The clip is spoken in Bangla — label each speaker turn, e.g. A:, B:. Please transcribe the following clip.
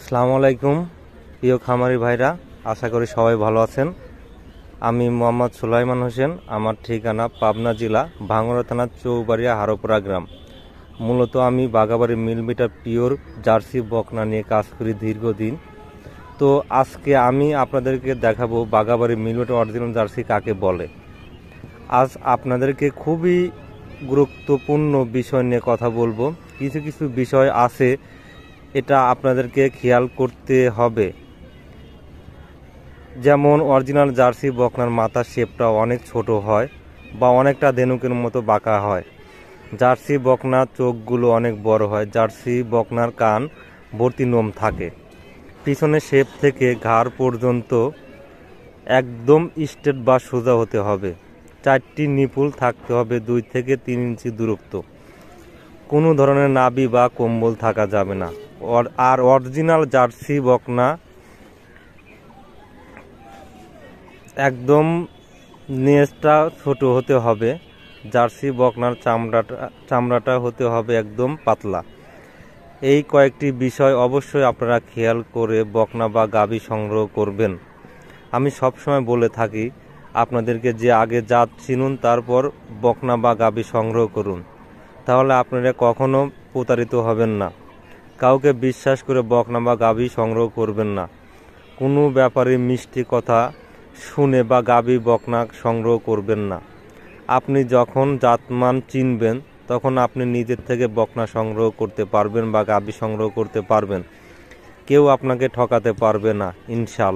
A: আসসালামু আলাইকুম প্রিয় খামারি ভাইরা, আশা করি সবাই ভালো আছেন। আমি মোহাম্মদ সুলাইমান হোসেন। আমার ঠিকানা পাবনা জেলা ভাঙ্গুড়া থানা চৌবাড়িয়া হারোপাড়া গ্রাম। মূলত আমি বাঘাবাড়ি মিলমিটার পিওর জার্সি বকনা নিয়ে কাজ করি দীর্ঘদিন। তো আজকে আমি আপনাদেরকে দেখাবো বাঘাবাড়ি মিলমিটার অরিজিনাল জার্সি কাকে বলে। আজ আপনাদেরকে খুবই গুরুত্বপূর্ণ বিষয় নিয়ে কথা বলবো। কিছু কিছু বিষয় আছে, এটা আপনাদেরকে খেয়াল করতে হবে। যেমন অরিজিনাল জার্সি বকনার মাথার শেপটা অনেক ছোট হয় বা অনেকটা ধেনুকের মতো বাঁকা হয়। জার্সি বকনার চোখগুলো অনেক বড় হয়। জার্সি বকনার কান ভর্তি নোম থাকে। পিছনের শেপ থেকে ঘাড় পর্যন্ত একদম স্ট্রেট বা সোজা হতে হবে। 4টি নিপুল থাকতে হবে 2 থেকে 3 ইঞ্চি দূরত্ব। কোনো ধরনের নাভি বা কম্বল থাকা যাবে না। আর অরিজিনাল জার্সি বকনা একদম নেজটা ছোট হতে হবে। জার্সি বকনার চামড়াটা হতে হবে একদম পাতলা। এই কয়েকটি বিষয় অবশ্যই আপনারা খেয়াল করে বকনা বা গাভী সংগ্রহ করবেন। আমি সবসময় বলে থাকি আপনাদেরকে যে আগে জাত চিনুন, তারপর বকনা বা গাভী সংগ্রহ করুন, তাহলে আপনারা কখনো প্রতারিত হবেন না। কাউকে বিশ্বাস করে বকনা বা গাভী সংগ্রহ করবেন না। কোনো ব্যাপারে মিষ্টি কথা শুনে বা গাভী বকনা সংগ্রহ করবেন না। আপনি যখন জাতমান চিনবেন, তখন আপনি নিজের থেকে বকনা সংগ্রহ করতে পারবেন বা গাভী সংগ্রহ করতে পারবেন। কেউ আপনাকে ঠকাতে পারবে না ইনশাআল্লাহ।